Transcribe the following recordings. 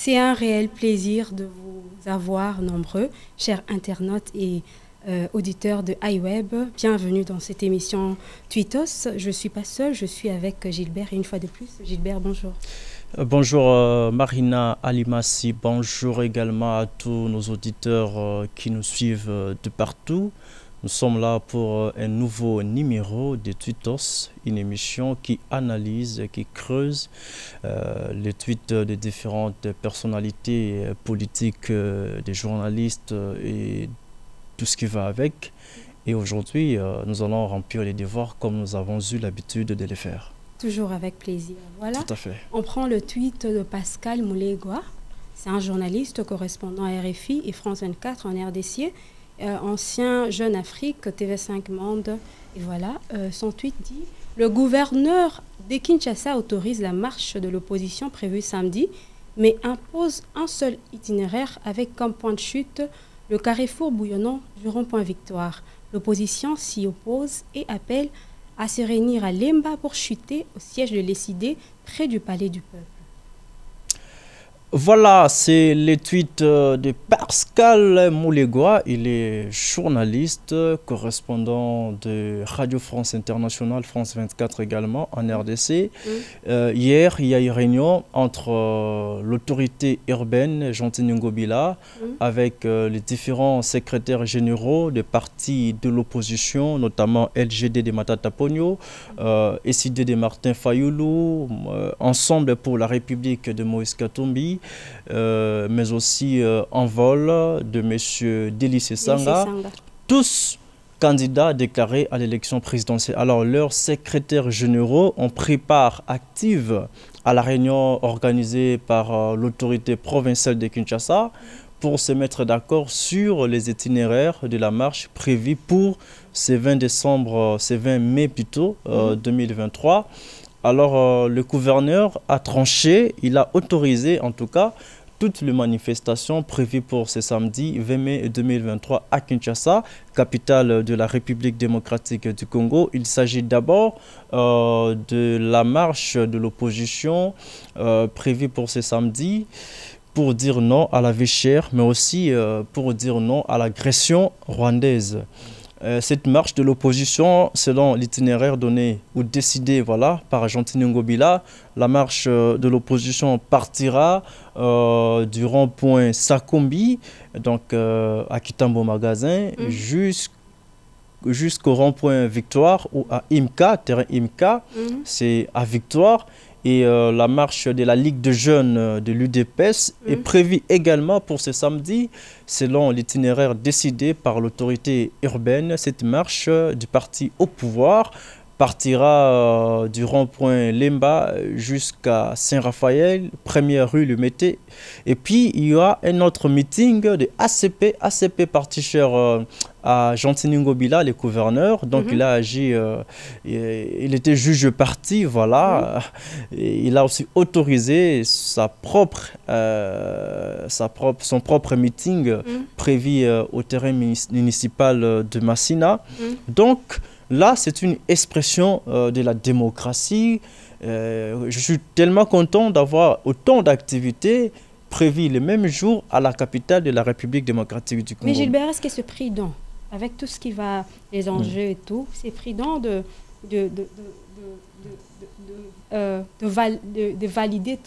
C'est un réel plaisir de vous avoir nombreux, chers internautes et auditeurs de iWeb. Bienvenue dans cette émission Tweetos. Je ne suis pas seule, je suis avec Gilbert. Et une fois de plus, Gilbert, bonjour. Bonjour Marina Alimassi, bonjour également à tous nos auditeurs qui nous suivent de partout. Nous sommes là pour un nouveau numéro de Tweetos, une émission qui analyse, qui creuse les tweets de différentes personnalités politiques, des journalistes et tout ce qui va avec. Et aujourd'hui, nous allons remplir les devoirs comme nous avons eu l'habitude de les faire. Toujours avec plaisir. Voilà. Tout à fait. On prend le tweet de Pascal Moulegua. C'est un journaliste correspondant à RFI et France 24 en RDC. Ancien Jeune Afrique, TV5 Monde. Et voilà, son tweet dit « Le gouverneur de Kinshasa autorise la marche de l'opposition prévue samedi, mais impose un seul itinéraire avec comme point de chute le carrefour bouillonnant du rond-point Victoire. L'opposition s'y oppose et appelle à se réunir à Lemba pour chuter au siège de l'ECD près du Palais du Peuple. » Voilà, c'est les tweets de Pascal Moulegua. Il est journaliste, correspondant de Radio France Internationale, France 24 également, en RDC. Hier, il y a eu une réunion entre l'autorité urbaine, Jean-Tini Ngobila, avec les différents secrétaires généraux des partis de l'opposition, notamment LGD de Matata Pogno, SID de Martin Fayoulou, Ensemble pour la République de Moïse Katumbi, mais aussi Envol de M. Délice Sanga, tous candidats déclarés à l'élection présidentielle. Alors, leurs secrétaires généraux ont pris part active à la réunion organisée par l'autorité provinciale de Kinshasa pour se mettre d'accord sur les itinéraires de la marche prévue pour ce 20 mai plutôt, 2023. Alors, le gouverneur a tranché, il a autorisé en tout cas toutes les manifestations prévues pour ce samedi 20 mai 2023 à Kinshasa, capitale de la République démocratique du Congo. Il s'agit d'abord de la marche de l'opposition prévue pour ce samedi pour dire non à la vie chère, mais aussi pour dire non à l'agression rwandaise. Cette marche de l'opposition, selon l'itinéraire donné ou décidé par Jean-Tini Ngobila, la marche de l'opposition partira du rond-point Sakombi, donc à Kitambo Magasin, jusqu'au rond-point Victoire ou à Imka, terrain Imka, c'est à Victoire. Et la marche de la Ligue de jeunes de l'UDPS est prévue également pour ce samedi, selon l'itinéraire décidé par l'autorité urbaine. Cette marche du parti au pouvoir partira du rond-point Lemba jusqu'à Saint-Raphaël, première rue Le Mété. Et puis, il y aura un autre meeting de ACP parti cher à Jean-Tini Ngobila, le gouverneur. Donc, il a agi, il était juge parti, voilà. Et il a aussi autorisé son propre meeting prévu au terrain municipal de Massina. Donc, là, c'est une expression de la démocratie. Je suis tellement content d'avoir autant d'activités prévues le même jour à la capitale de la République démocratique du Congo. Mais Gilbert, est-ce que c'est prudent, avec tout ce qui va, les enjeux et tout, c'est prudent de valider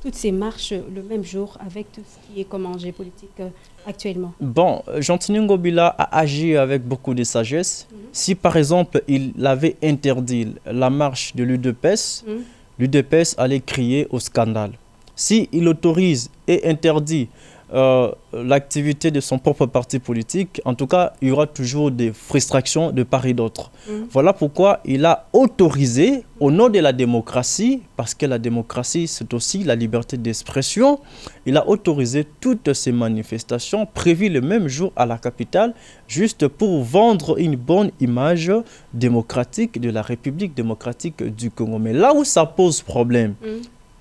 toutes ces marches le même jour avec tout ce qui est comme enjeu politique actuellement? Bon, Jean-Tini Ngobila a agi avec beaucoup de sagesse. Si par exemple il avait interdit la marche de l'UDPS, l'UDPS allait crier au scandale. Si il autorise et interdit l'activité de son propre parti politique, en tout cas, il y aura toujours des frustrations de part et d'autre. Voilà pourquoi il a autorisé, au nom de la démocratie, parce que la démocratie, c'est aussi la liberté d'expression, il a autorisé toutes ces manifestations prévues le même jour à la capitale, juste pour vendre une bonne image démocratique de la République démocratique du Congo. Mais là où ça pose problème,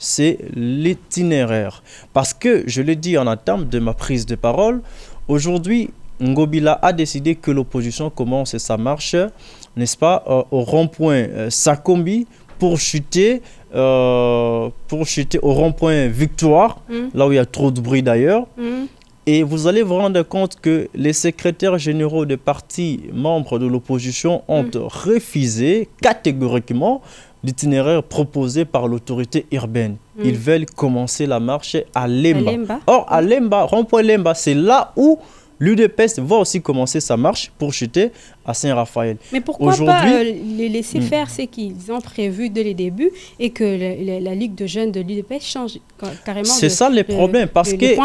c'est l'itinéraire. Parce que, je l'ai dit en entame de ma prise de parole, aujourd'hui, Ngobila a décidé que l'opposition commence sa marche, n'est-ce pas, au rond-point Sakombi pour chuter au rond-point Victoire, là où il y a trop de bruit d'ailleurs. Et vous allez vous rendre compte que les secrétaires généraux des partis membres de l'opposition ont refusé catégoriquement l'itinéraire proposé par l'autorité urbaine. Ils veulent commencer la marche à Lemba. Or, à Lemba, rond-point Lemba, c'est là où l'UDPS va aussi commencer sa marche pour chuter à Saint-Raphaël. Mais pourquoi pas les laisser faire ce qu'ils ont prévu dès le début et que la Ligue de jeunes de l'UDPS change carrément? C'est ça le problème, parce que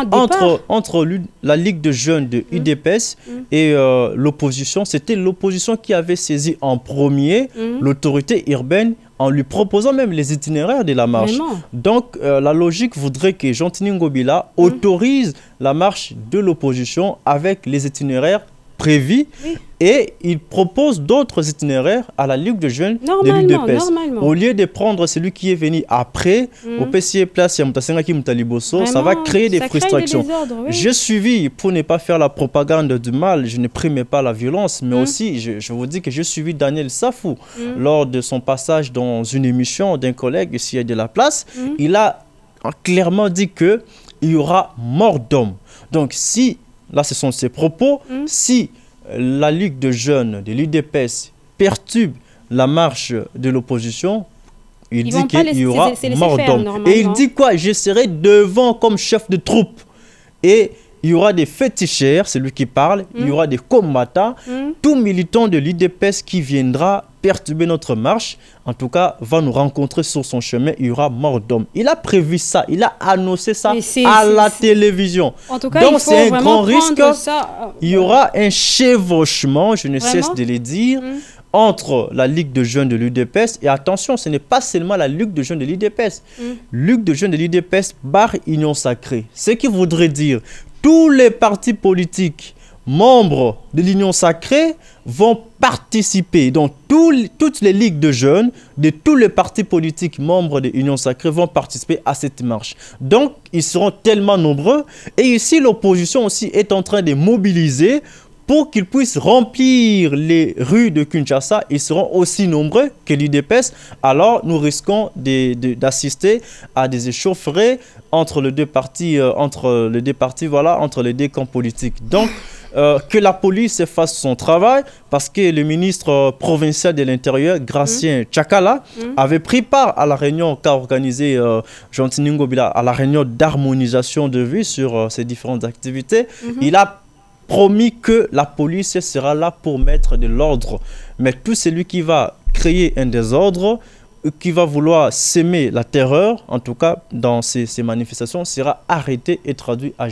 entre la Ligue de jeunes de l'UDPS et l'opposition, c'était l'opposition qui avait saisi en premier l'autorité urbaine en lui proposant même les itinéraires de la marche. Vraiment? Donc, la logique voudrait que Jean-Tini Ngobila autorise la marche de l'opposition avec les itinéraires prévus et il propose d'autres itinéraires à la Ligue de jeunes de l'UDPS. Au lieu de prendre celui qui est venu après, au PCA Place Mutaliboso, ça va créer des frustrations. J'ai suivi, pour ne pas faire la propagande du mal, je ne primais pas la violence, mais aussi, je vous dis que j'ai suivi Daniel Safou lors de son passage dans une émission d'un collègue ici de la place. Il a clairement dit qu'il y aura mort d'homme. Donc si, là ce sont ses propos, si la Ligue de jeunes de l'UDPS perturbe la marche de l'opposition, il dit qu'il y aura mort d'homme. Et il dit quoi? Je serai devant comme chef de troupe. Et il y aura des féticheurs, c'est lui qui parle, il y aura des combattants, tout militant de l'UDPS qui viendra perturber notre marche, en tout cas, va nous rencontrer sur son chemin, il y aura mort d'homme. Il a prévu ça, il a annoncé ça à la télévision. En tout cas, donc c'est un grand risque. Il y aura un chevauchement, je ne cesse de le dire, entre la Ligue de jeunes de l'UDPS, et attention, ce n'est pas seulement la Ligue de jeunes de l'UDPS. Ligue de jeunes de l'UDPS barre Union Sacrée. Ce qui voudrait dire tous les partis politiques membres de l'Union Sacrée vont participer. Donc, toutes les ligues de jeunes de tous les partis politiques membres de l'Union Sacrée vont participer à cette marche. Donc, ils seront tellement nombreux. Et ici, l'opposition aussi est en train de mobiliser pour qu'ils puissent remplir les rues de Kinshasa. Ils seront aussi nombreux que l'UDPS. Alors, nous risquons d'assister à des échauffourées entre les deux partis, entre les deux camps politiques. Donc, que la police fasse son travail, parce que le ministre provincial de l'Intérieur, Gracien Tchakala, avait pris part à la réunion qu'a organisée Jean-Tini Ngobila, à la réunion d'harmonisation de vues sur ces différentes activités. Il a promis que la police sera là pour mettre de l'ordre. Mais tout celui qui va créer un désordre, qui va vouloir s'aimer la terreur, en tout cas dans ces manifestations, sera arrêté et traduit à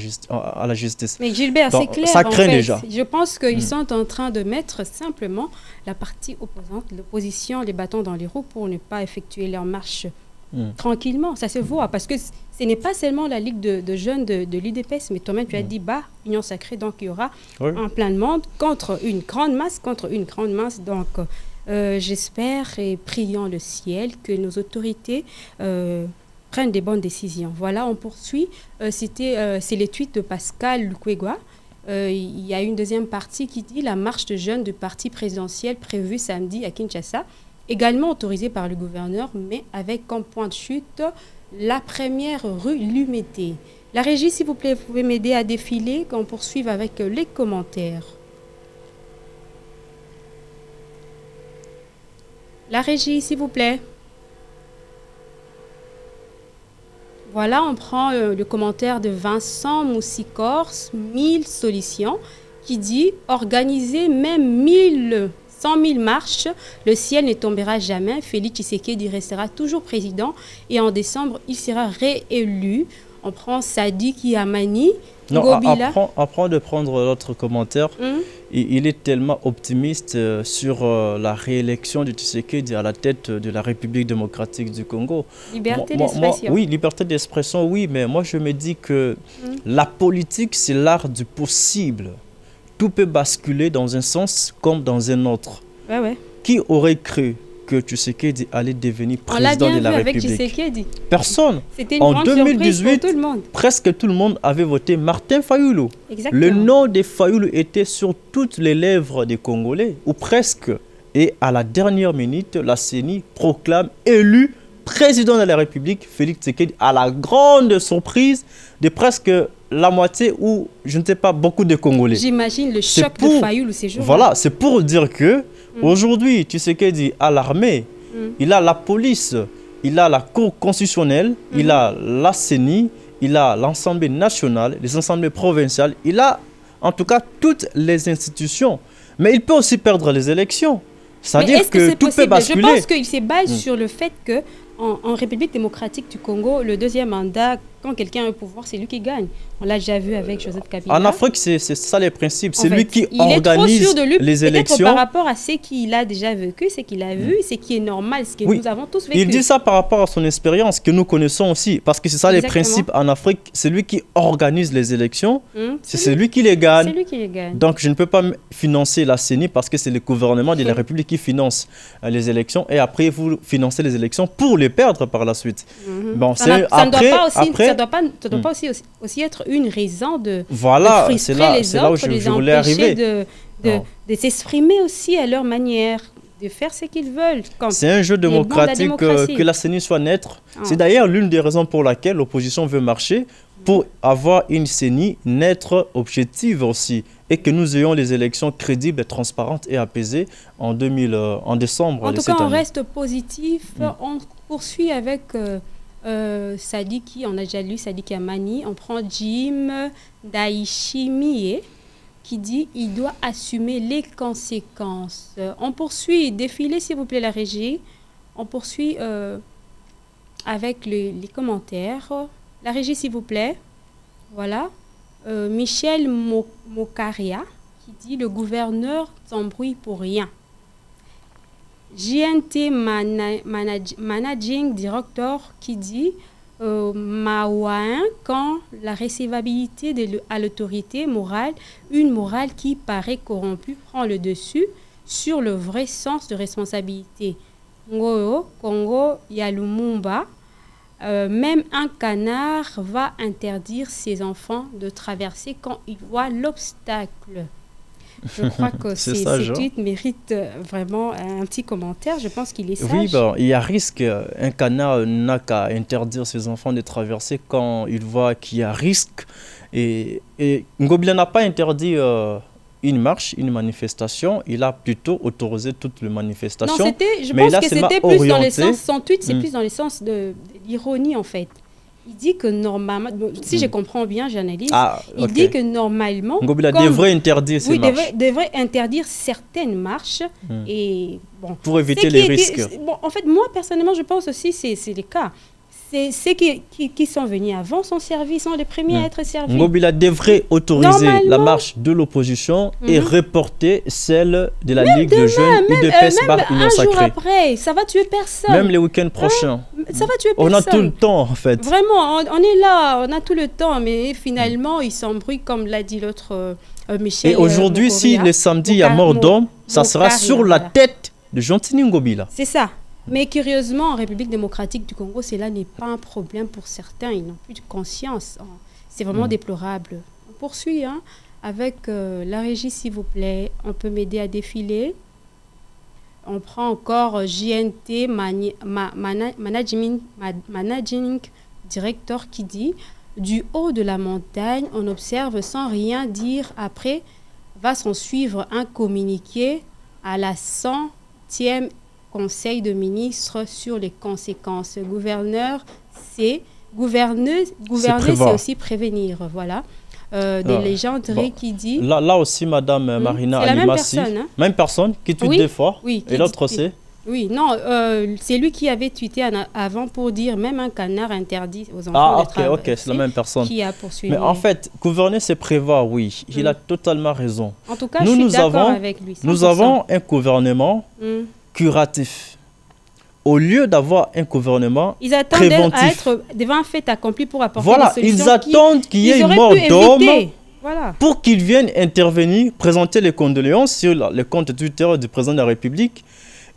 la justice. Mais Gilbert, c'est clair, ça craint déjà. Je pense qu'ils sont en train de mettre simplement la partie opposante, l'opposition, les bâtons dans les roues pour ne pas effectuer leur marche tranquillement. Ça se voit, parce que ce n'est pas seulement la Ligue de jeunes de l'UDPS, mais toi-même tu as dit, Union Sacrée, donc il y aura un plein de monde contre une grande masse, donc j'espère et prions le ciel que nos autorités prennent des bonnes décisions. Voilà, on poursuit. C'est les tweets de Pascal Lukwegwa. Il y a une deuxième partie qui dit la marche de jeunes du parti présidentiel prévue samedi à Kinshasa, également autorisée par le gouverneur, mais avec comme point de chute la première rue Lumété. La régie, s'il vous plaît, vous pouvez m'aider à défiler, qu'on poursuive avec les commentaires. La régie, s'il vous plaît. Voilà, on prend le commentaire de Vincent Moussicors, 1000 solutions, qui dit « Organiser même 100 000 marches, le ciel ne tombera jamais. Félix Tshisekedi restera toujours président et en décembre, il sera réélu. » On prend Sadi Amani. Non, apprends de prendre l'autre commentaire. Il est tellement optimiste sur la réélection de Tshisekedi à la tête de la République démocratique du Congo. Liberté d'expression. Oui, liberté d'expression, oui, mais moi je me dis que la politique, c'est l'art du possible. Tout peut basculer dans un sens comme dans un autre. Qui aurait cru que Tshisekedi allait devenir président de la République? Personne. C'était une grande surprise pour tout le monde. Presque tout le monde avait voté Martin Fayulu. Le nom de Fayulu était sur toutes les lèvres des Congolais, ou presque. Et à la dernière minute, la CENI proclame élu président de la République, Félix Tshisekedi, à la grande surprise de presque la moitié ou, je ne sais pas, beaucoup de Congolais. J'imagine le choc de Fayoulou ces jours-là. Voilà, c'est pour dire que aujourd'hui, Tshisekedi a l'armée, il a la police, il a la Cour constitutionnelle, il a la CENI, il a l'Assemblée nationale, les assemblées provinciales, il a en tout cas toutes les institutions. Mais il peut aussi perdre les élections. C'est-à-dire que tout peut basculer. Je pense qu'il se base sur le fait que en République démocratique du Congo, le deuxième mandat, quand quelqu'un est au pouvoir, c'est lui qui gagne. On l'a déjà vu avec Joseph Kabila. En Afrique, c'est ça les principes. C'est lui qui organise organise sûr de lui, les élections. Par rapport à ce qu'il a déjà vécu, ce qu'il a vu, ce qui est normal, ce que nous avons tous vécu. Il dit ça par rapport à son expérience que nous connaissons aussi. Parce que c'est ça les principes en Afrique. C'est lui qui organise les élections. C'est lui qui les gagne. C'est lui qui les gagne. Donc je ne peux pas financer la CENI parce que c'est le gouvernement de la République qui finance les élections. Et après, vous financez les élections pour les perdre par la suite. Bon, ça ne doit pas aussi être une raison de frustrer les autres, de les empêcher de s'exprimer aussi à leur manière, de faire ce qu'ils veulent. C'est un jeu démocratique que la CENI soit neutre. C'est d'ailleurs l'une des raisons pour laquelle l'opposition veut marcher, pour avoir une CENI neutre, objective aussi, et que nous ayons les élections crédibles, transparentes et apaisées en décembre. En tout cas, on reste positif. On poursuit avec Sadiki, on a déjà lu Sadiki Amani. On prend Jim Daishimie qui dit il doit assumer les conséquences. On poursuit, défilez s'il vous plaît la régie. On poursuit avec les commentaires. La régie s'il vous plaît. Voilà. Michel Mokaria qui dit le gouverneur s'embrouille pour rien. JNT Managing Director qui dit Maouin, quand la recevabilité à l'autorité morale, une morale qui paraît corrompue, prend le dessus sur le vrai sens de responsabilité. Ngoro, Congo, Yalumumba, même un canard va interdire ses enfants de traverser quand il voit l'obstacle. Je crois que ces tweets méritent vraiment un petit commentaire. Je pense qu'il est sage. Oui, il y a risque. Un canard n'a qu'à interdire ses enfants de traverser quand il voit qu'il y a risque. Et Ngobila n'a pas interdit une marche, une manifestation. Il a plutôt autorisé toutes les manifestations. Non, je pense que c'était plus dans le sens, son tweet, c'est plus dans le sens de l'ironie en fait. Il dit que normalement, si je comprends bien, j'analyse, il dit que normalement... Ngobila devrait interdire ces marches. Oui, devrait interdire certaines marches. Et, bon, pour éviter les risques. En fait, moi, personnellement, je pense aussi que c'est le cas. Ceux qui sont venus avant son service sont les premiers à être servis. Ngobila devrait autoriser la marche de l'opposition et reporter celle de la Ligue de jeunes UDPS par Union Sacrée. Un jour après, ça va tuer personne. Même les week-ends prochains. Ça va tuer personne. On a tout le temps, en fait. Vraiment, on est là, on a tout le temps, mais finalement, ils s'embrouillent, comme l'a dit l'autre Michel. Et aujourd'hui, si le samedi, il y a mort d'homme, ça sera sur la tête de Gentini Ngobila. C'est ça. Mais curieusement, en République démocratique du Congo, cela n'est pas un problème pour certains. Ils n'ont plus de conscience. C'est vraiment déplorable. On poursuit avec la régie, s'il vous plaît. On peut m'aider à défiler. On prend encore JNT Managing Director qui dit « Du haut de la montagne, on observe sans rien dire. Après, va s'en suivre un communiqué à la 100e Conseil de ministres sur les conséquences. Gouverneur, c'est gouverner, c'est aussi prévenir. Voilà. Des légenderies qui dit... Là aussi, Madame Marina Animassi, même personne qui tweet des fois. Oui, et l'autre c'est... Oui, non, c'est lui qui avait tweeté avant pour dire même un canard interdit aux enfants de travailler. Ok, c'est la même personne. Qui a poursuivi. Mais en fait, gouverner, c'est prévoir, oui. Il a totalement raison. En tout cas, je suis d'accord avec lui. 100%. Nous avons un gouvernement curatif. Au lieu d'avoir un gouvernement ils attendent à être devant un fait accompli pour apporter des solutions. Ils attendent qu'il y ait une mort d'homme pour qu'ils viennent intervenir, présenter les condoléances sur les comptes Twitter du président de la République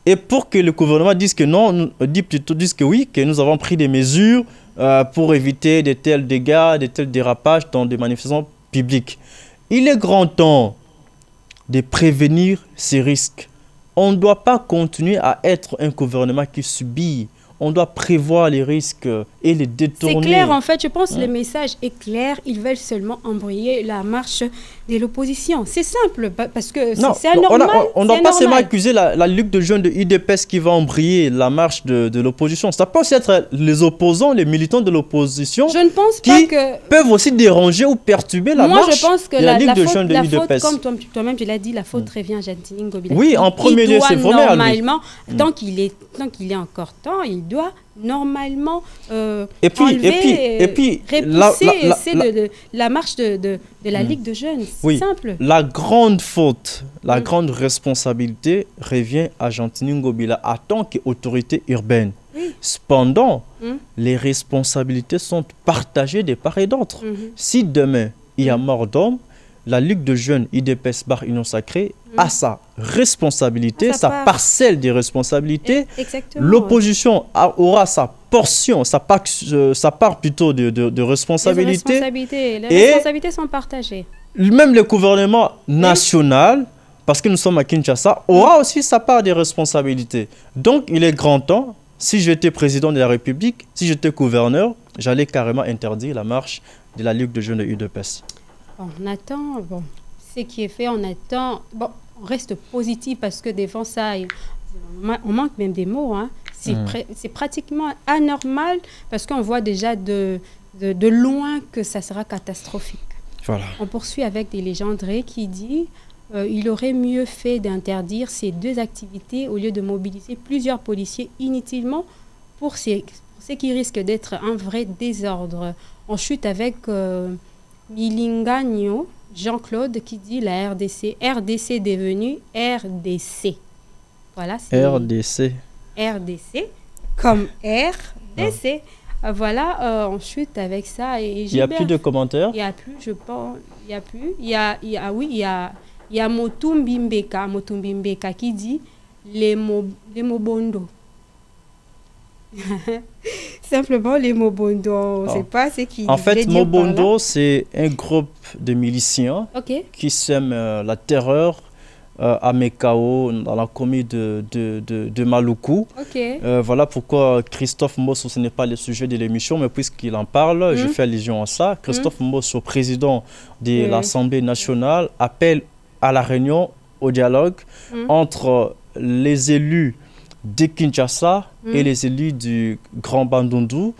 et pour que le gouvernement dise que non, dise que oui, que nous avons pris des mesures pour éviter de tels dégâts, de tels dérapages dans des manifestations publiques. Il est grand temps de prévenir ces risques. on ne doit pas continuer à être un gouvernement qui subit. On doit prévoir les risques et les détourner. C'est clair, en fait, je pense que le message est clair. Ils veulent seulement embrouiller la marche de l'opposition. C'est simple, parce que c'est anormal. On ne doit pas seulement accuser la Ligue de jeunes de UDPS qui va embrayer la marche de l'opposition. Ça peut aussi être les opposants, les militants de l'opposition qui peuvent aussi déranger ou perturber la marche de la Ligue de jeunes de UDPS. Comme toi-même, tu l'as dit, la faute revient à Jantini Ngobila. Oui, en premier lieu, c'est vraiment normalement, tant qu'il est encore temps, il doit normalement repousser la marche de la Ligue de jeunes. C'est simple. La grande faute, la grande responsabilité revient à Jantini Ngobila en tant qu'autorité urbaine. Cependant, les responsabilités sont partagées de part et d'autre. Si demain, il y a mort d'homme, la Ligue de jeunes IDPS Bar Union Sacrée a sa responsabilité, sa parcelle de responsabilité. L'opposition aura sa portion, sa part plutôt de responsabilité. Les responsabilités sont partagées. Même le gouvernement national, parce que nous sommes à Kinshasa, aura aussi sa part de responsabilité. Donc, il est grand temps, si j'étais président de la République, si j'étais gouverneur, j'allais carrément interdire la marche de la Ligue de jeunes de UDPS. On attend, ce qui est fait, on attend. Bon, on reste positif parce que devant ça, on manque même des mots. Hein. C'est pratiquement anormal parce qu'on voit déjà de loin que ça sera catastrophique. Voilà. On poursuit avec des légenderies qui dit il aurait mieux fait d'interdire ces deux activités au lieu de mobiliser plusieurs policiers inutilement pour ce qui risque d'être un vrai désordre. On chute avec Milingagno, Jean-Claude, qui dit la RDC devenue RDC. Voilà. RDC. RDC, comme RDC. Voilà, on chute avec ça. Il n'y a plus de commentaires? Il n'y a plus, je pense. Il n'y a plus. Il y a Motumbimbeka qui dit les Mobondo. Simplement les Mobondo, on ne sait pas ce qui. En fait, Mobondo, c'est un groupe de miliciens qui sèment la terreur à Mekao, dans la commune de Maluku. Voilà pourquoi Christophe Mosso, ce n'est pas le sujet de l'émission, mais puisqu'il en parle, je fais allusion à ça. Christophe Mosso, président de l'Assemblée nationale, appelle à la réunion, au dialogue entre les élus de Kinshasa et les élus du Grand Bandundu,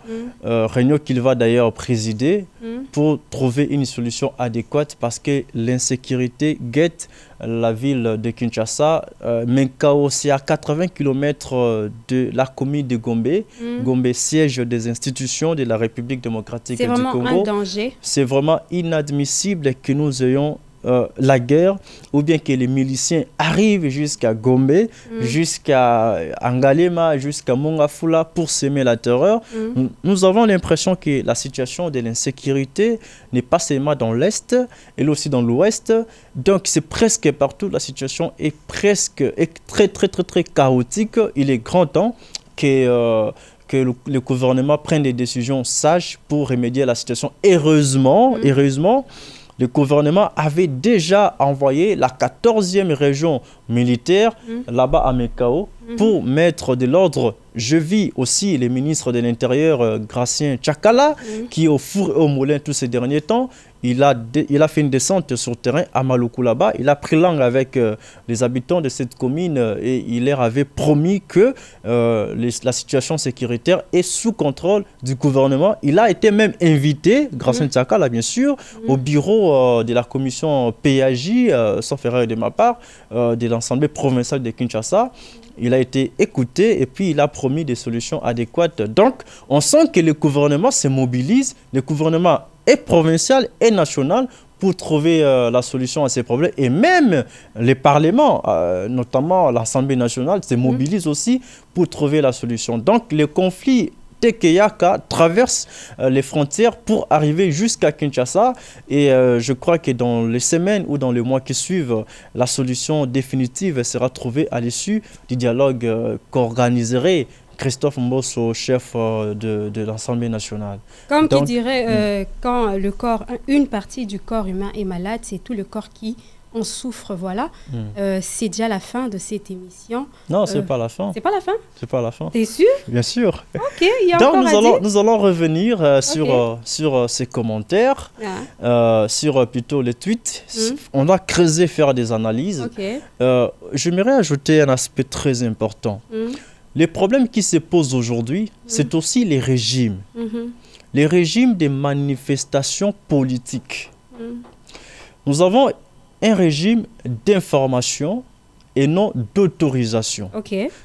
réunion qu'il va d'ailleurs présider pour trouver une solution adéquate parce que l'insécurité guette la ville de Kinshasa. Menkao, c'est à 80 km de la commune de Gombe. Gombe, siège des institutions de la République démocratique du Congo. C'est vraiment un danger. C'est vraiment inadmissible que nous ayons la guerre, ou bien que les miliciens arrivent jusqu'à Gombe, jusqu'à Angalema, jusqu'à Mongafula pour semer la terreur. Nous avons l'impression que la situation de l'insécurité n'est pas seulement dans l'Est, elle aussi dans l'Ouest. Donc c'est presque partout, la situation est très chaotique. Il est grand temps que le gouvernement prenne des décisions sages pour remédier à la situation. Heureusement, le gouvernement avait déjà envoyé la 14e région militaire là-bas à Mekao pour mettre de l'ordre. Je vis aussi les ministres de l'Intérieur, Gracien Tchakala, qui au four et au moulin tous ces derniers temps. Il a fait une descente sur le terrain à Maluku là-bas. Il a pris langue avec les habitants de cette commune et il leur avait promis que la situation sécuritaire est sous contrôle du gouvernement. Il a été même invité, Gracien Tchakala bien sûr, au bureau de la commission PAJ, sauf erreur de ma part, de l'Assemblée provinciale de Kinshasa. Il a été écouté et puis il a promis des solutions adéquates. Donc, on sent que le gouvernement se mobilise. Le gouvernement est provincial et national pour trouver la solution à ces problèmes. Et même les parlements, notamment l'Assemblée nationale, se mobilisent aussi pour trouver la solution. Donc, le conflit Tekeyaka traverse les frontières pour arriver jusqu'à Kinshasa et je crois que dans les semaines ou dans les mois qui suivent, la solution définitive sera trouvée à l'issue du dialogue qu'organiserait Christophe Mbosso, chef de l'Assemblée nationale. Comme qui dirait, quand le corps, une partie du corps humain est malade, c'est tout le corps qui on souffre, voilà. C'est déjà la fin de cette émission. Non, c'est pas la fin. C'est pas la fin? C'est pas la fin. T'es sûr? Bien sûr. Ok, il y a donc encore à dire. nous allons revenir sur ces commentaires, sur plutôt les tweets. On doit creuser, faire des analyses. J'aimerais ajouter un aspect très important. Les problèmes qui se posent aujourd'hui, c'est aussi les régimes. Les régimes des manifestations politiques. Nous avons un régime d'information et non d'autorisation.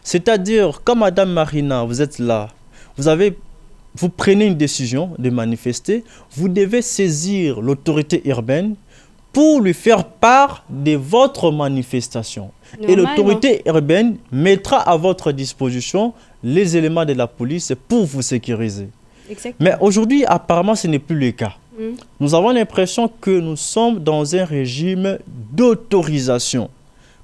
C'est-à-dire, quand Madame Marina, vous êtes là, vous prenez une décision de manifester, vous devez saisir l'autorité urbaine pour lui faire part de votre manifestation. Et l'autorité urbaine mettra à votre disposition les éléments de la police pour vous sécuriser. Mais aujourd'hui, apparemment, ce n'est plus le cas. Nous avons l'impression que nous sommes dans un régime d'autorisation.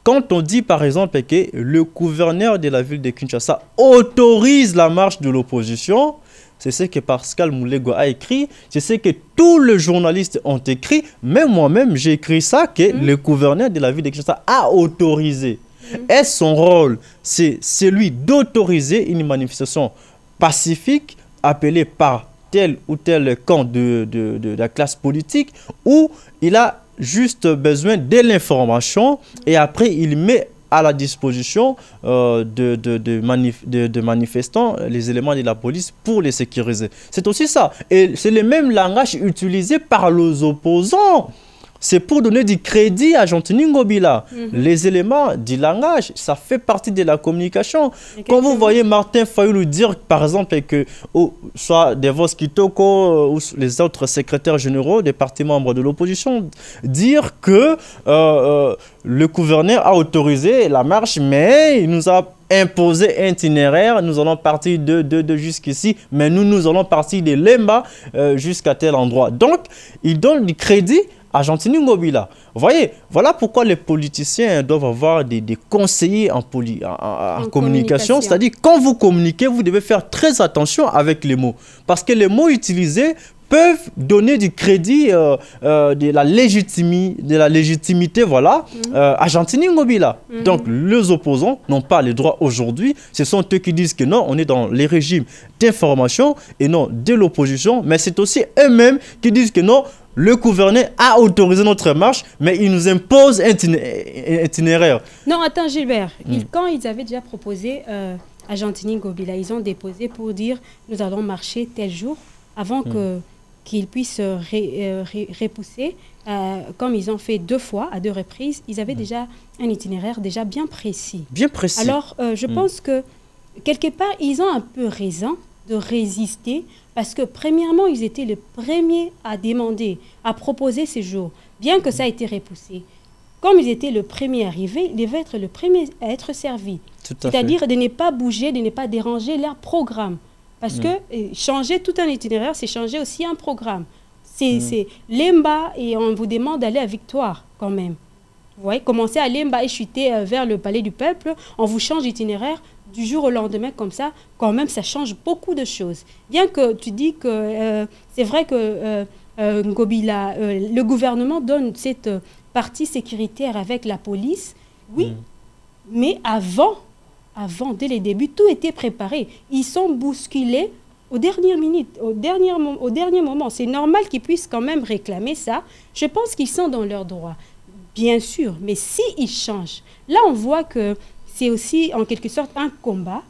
Quand on dit par exemple que le gouverneur de la ville de Kinshasa autorise la marche de l'opposition, c'est ce que Pascal Moulegua a écrit, c'est ce que tous les journalistes ont écrit, même moi-même j'ai écrit ça, que le gouverneur de la ville de Kinshasa a autorisé. Et son rôle, c'est celui d'autoriser une manifestation pacifique appelée par tel ou tel camp de la classe politique, où il a juste besoin de l'information et après il met à la disposition de manifestants les éléments de la police pour les sécuriser. C'est aussi ça. Et c'est le même langage utilisé par les opposants. C'est pour donner du crédit à Jean-Tini Ngobila. Les éléments du langage, ça fait partie de la communication. Quand vous voyez Martin Fayulu dire, par exemple, que soit Devos Kitoko ou les autres secrétaires généraux des partis membres de l'opposition, dire que le gouverneur a autorisé la marche, mais il nous a imposé un itinéraire, nous allons partir de jusqu'ici, mais nous allons partir de Lemba jusqu'à tel endroit. Donc, il donne du crédit à Jean-Tini Ngobila. Vous voyez, voilà pourquoi les politiciens doivent avoir des conseillers en communication. C'est-à-dire, quand vous communiquez, vous devez faire très attention avec les mots. Parce que les mots utilisés peuvent donner du crédit, de la légitimité voilà, à Jean-Tini Ngobila. Donc, les opposants n'ont pas les droits aujourd'hui. Ce sont eux qui disent que non, on est dans les régimes d'information et non de l'opposition. Mais c'est aussi eux-mêmes qui disent que non, le gouverneur a autorisé notre marche, mais il nous impose un itinéraire. Non, attends, Gilbert. Quand ils avaient déjà proposé à Jean-Tini Ngobila, ils ont déposé pour dire nous allons marcher tel jour avant qu'ils puissent repousser. Comme ils ont fait 2 fois, à 2 reprises, ils avaient déjà un itinéraire déjà bien précis. Bien précis. Alors, je pense que quelque part, ils ont un peu raison de résister parce que premièrement, ils étaient les premiers à demander, à proposer ces jours, bien que ça a été repoussé. Comme ils étaient le premier arrivé, ils devaient être le premier à être servis. C'est-à-dire de ne pas bouger, de ne pas déranger leur programme. Parce que changer tout un itinéraire, c'est changer aussi un programme. C'est Lemba et on vous demande d'aller à Victoire quand même. Vous voyez, commencer à Lemba et chuter vers le palais du peuple, on vous change d'itinéraire du jour au lendemain comme ça, quand même ça change beaucoup de choses. Bien que tu dis que c'est vrai que Ngobila, le gouvernement donne cette partie sécuritaire avec la police, oui, mais avant, dès les débuts, tout était préparé. Ils sont bousculés aux dernières minutes, au dernier moment. C'est normal qu'ils puissent quand même réclamer ça. Je pense qu'ils sont dans leurs droits, bien sûr. Mais s'ils changent, là on voit que c'est aussi en quelque sorte un combat.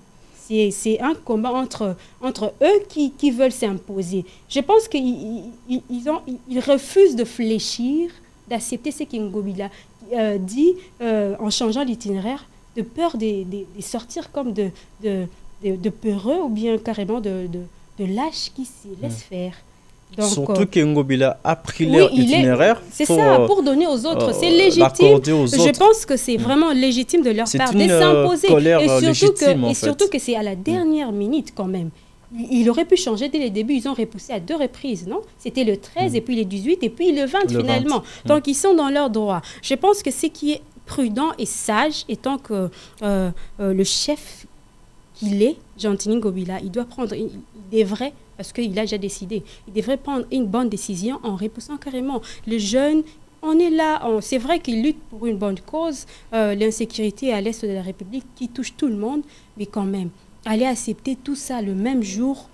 C'est un combat entre eux qui veulent s'imposer. Je pense qu'ils refusent de fléchir, d'accepter ce qu'Ngobila dit en changeant l'itinéraire, de peur de sortir comme de peureux ou bien carrément de lâches qui se laissent faire. Donc, surtout que Ngobila a pris leur itinéraire. C'est ça, pour donner aux autres. C'est légitime. Je pense que c'est vraiment légitime de leur part de s'imposer. Et surtout que c'est à la dernière minute quand même. Il aurait pu changer dès le début. Ils ont repoussé à 2 reprises, non? C'était le 13 et puis le 18 et puis le 20 finalement. Donc ils sont dans leurs droits. Je pense que ce qui est prudent et sage, étant que le chef qu'il est, Jean-Tini Ngobila, il devrait, parce qu'il a déjà décidé, il devrait prendre une bonne décision en repoussant carrément. Les jeunes, On est là, c'est vrai qu'ils luttent pour une bonne cause, l'insécurité à l'est de la République qui touche tout le monde, mais quand même, aller accepter tout ça le même jour,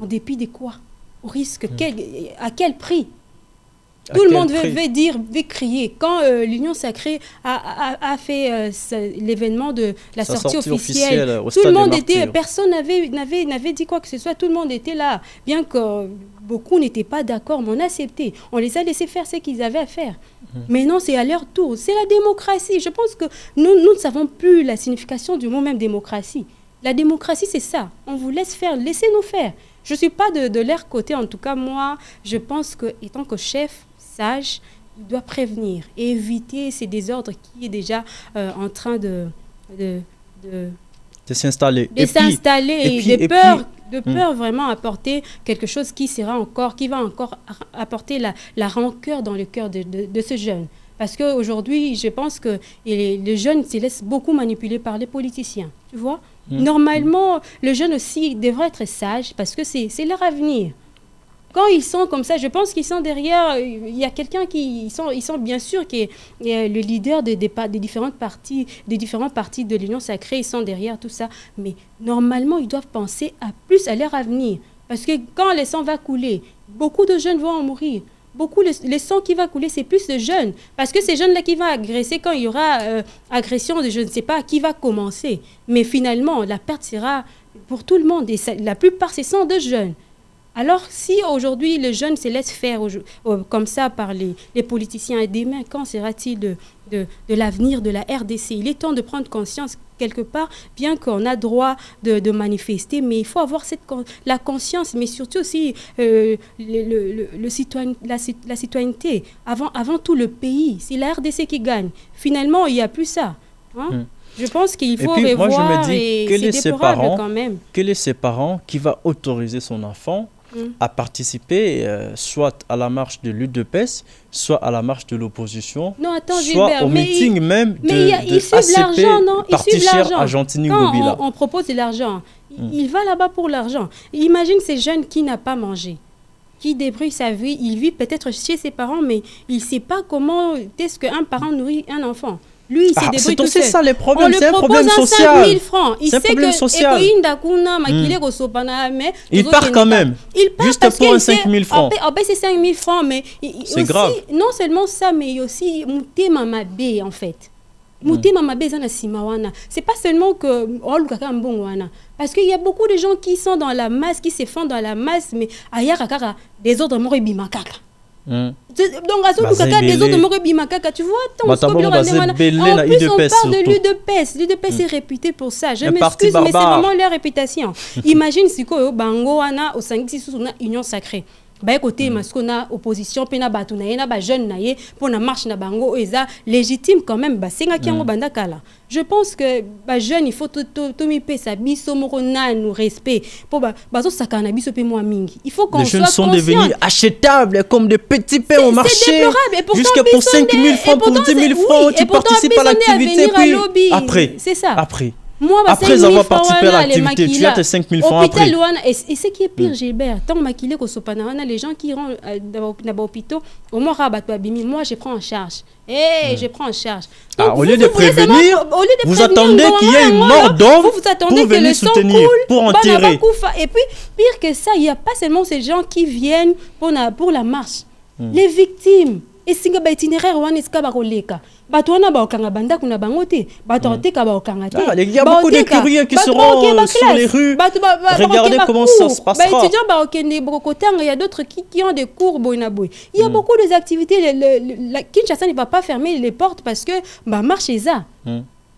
en dépit de quoi? Au risque, à quel prix? Tout le monde veut crier. Quand l'Union Sacrée a fait l'événement de la sortie officielle, tout le monde était, personne n'avait dit quoi que ce soit, tout le monde était là. Bien que beaucoup n'étaient pas d'accord, mais on a accepté. On les a laissés faire ce qu'ils avaient à faire. Mais non, c'est à leur tour. C'est la démocratie. Je pense que nous ne savons plus la signification du mot même démocratie. La démocratie, c'est ça. On vous laisse faire, laissez-nous faire. Je ne suis pas de leur côté. En tout cas, moi, je pense qu'étant que chef sage, il doit prévenir et éviter ces désordres qui est déjà en train de s'installer. De peur vraiment apporter quelque chose qui va encore apporter la rancœur dans le cœur de ce jeune. Parce qu'aujourd'hui, je pense que les jeunes se laissent beaucoup manipuler par les politiciens. Tu vois? Normalement, le jeune aussi devrait être sage parce que c'est leur avenir. Quand ils sont comme ça, je pense qu'ils sont derrière, il y a quelqu'un ils sont bien sûr qui est le leader des différents partis de l'Union Sacrée, ils sont derrière tout ça. Mais normalement, ils doivent penser plus à leur avenir. Parce que quand le sang va couler, beaucoup de jeunes vont en mourir. Le sang qui va couler, c'est plus de jeunes. Parce que ces jeunes-là qui vont agresser, quand il y aura agression de je ne sais pas qui va commencer. Mais finalement, la perte sera pour tout le monde. Et la plupart, ce sont de jeunes. Alors, si aujourd'hui les jeunes se laissent faire comme ça par les politiciens, et demain, quand sera-t-il de l'avenir de la RDC? Il est temps de prendre conscience quelque part, bien qu'on a droit de manifester, mais il faut avoir la conscience, mais surtout aussi la citoyenneté, avant tout le pays. C'est la RDC qui gagne. Finalement, il n'y a plus ça. Hein? Je pense qu'il faut revoir, moi, je me dis, c'est déplorable quand même. Quel est ses parents qui va autoriser son enfant à participer soit à la marche de l'UDPS, soit à la marche de l'opposition, soit au meeting même de ACP, parti cher Argentine Ngobila. Quand on propose de l'argent, il va là-bas pour l'argent. Imagine ces jeunes qui n'ont pas mangé, qui débrouille sa vie, il vit peut-être chez ses parents, mais il ne sait pas comment est-ce qu'un parent nourrit un enfant. Lui, il s'est débrouillé tout seul. C'est ça les problèmes, c'est un problème social. 5 000 francs. Il sait que il part quand même. Il part juste pour un 5 000 francs. C'est 5 000 francs, mais c'est grave. Non seulement ça, mais il y a aussi Mouté Mamabé, en fait. C'est pas seulement que parce qu'il y a beaucoup de gens qui sont dans la masse, qui se font dans la masse, mais ailleurs, des autres morts bimakaka. Donc, des autres morts bimakaka, tu vois, en plus, on parle de l'UDPS. L'UDPS est réputé pour ça. Je m'excuse, mais c'est vraiment leur réputation. Imagine si Bango au 5 Union Sacrée. Côté mascona opposition pena batu na yena ba jeune na ye pour na marche na bango eza légitime quand même ba senga kiango bandakala. Je pense que ba jeune il faut to mi pesa biso moko na nous respect pour bazo sakana biso pe moi mingi. Il faut qu'on soit conscient. Les jeunes sont devenus achetables comme des petits pains au marché. Jusqu'à pour 5 000 francs, pour 10 000 francs, tu participes à l'activité puis après. C'est ça. Après avoir participé à l'activité, tu as tes 5 000 francs après. Et ce qui est pire, Gilbert, tant maquillé qu'au Sopanarana, les gens qui rentrent dans l'hôpital, au moins, moi, je prends en charge. Je prends en charge. Donc, au lieu de prévenir, vous attendez qu'il y ait une mort d'homme pour venir soutenir, pour enterrer. Et puis, pire que ça, il n'y a pas seulement ces gens qui viennent pour la marche. Les victimes. Et si vous itinéraire, il y a beaucoup de curieux qui seront sur les rues. Regardez comment ça se passera. Il y a d'autres qui ont des cours. Il y a beaucoup d'activités. Kinshasa ne va pas fermer les portes parce que marche est ça.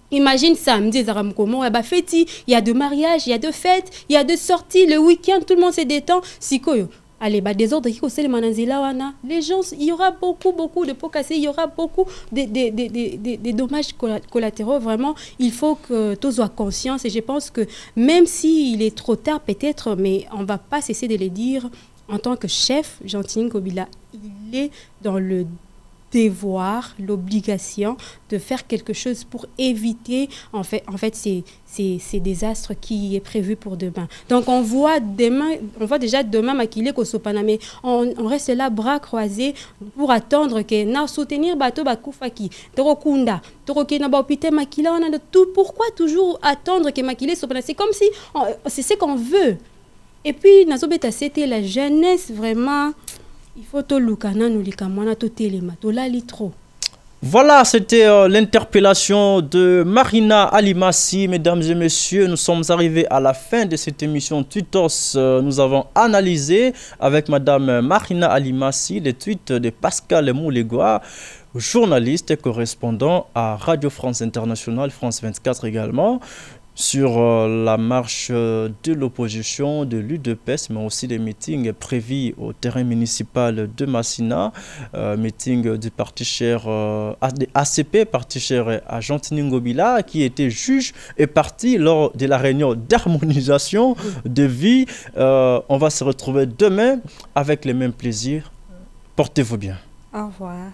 Imagine samedi, il y a de mariages, il y a de fêtes, il y a de sorties, le week-end, tout le monde se détend. Allez, des ordres qui conseillent les gens, il y aura beaucoup de pots cassés, il y aura beaucoup de dommages collatéraux. Vraiment, il faut que tous soient conscients. Et je pense que même s'il est trop tard, peut-être, mais on ne va pas cesser de le dire, en tant que chef, Argentine Ngobila, il est dans le devoir, l'obligation de faire quelque chose pour éviter en fait ces désastres qui est prévu pour demain. Donc on voit déjà demain Makile Kosopana, mais on reste là bras croisés pour attendre que na soutenir bateau bakufaki torokunda torokina baopite Makila, on a tout. Pourquoi toujours attendre que Makile Sopana? C'est comme si c'est ce qu'on veut. Et puis nazobeta c'était la jeunesse vraiment. Il faut tout lukana nous likamana tout telema tout la litro. Voilà, c'était l'interpellation de Marina Alimassi. Mesdames et messieurs, nous sommes arrivés à la fin de cette émission Tweetos. Nous avons analysé avec Madame Marina Alimassi les tweets de Pascal Moulegoa, journaliste et correspondant à Radio France Internationale, France 24 également, sur la marche de l'opposition, de l'UDPS, mais aussi des meetings prévus au terrain municipal de Massina, meeting du parti cher ACP, parti cher à Gentil-Ngobila, qui était juge et parti lors de la réunion d'harmonisation de vie. On va se retrouver demain avec les mêmes plaisirs. Portez-vous bien. Au revoir.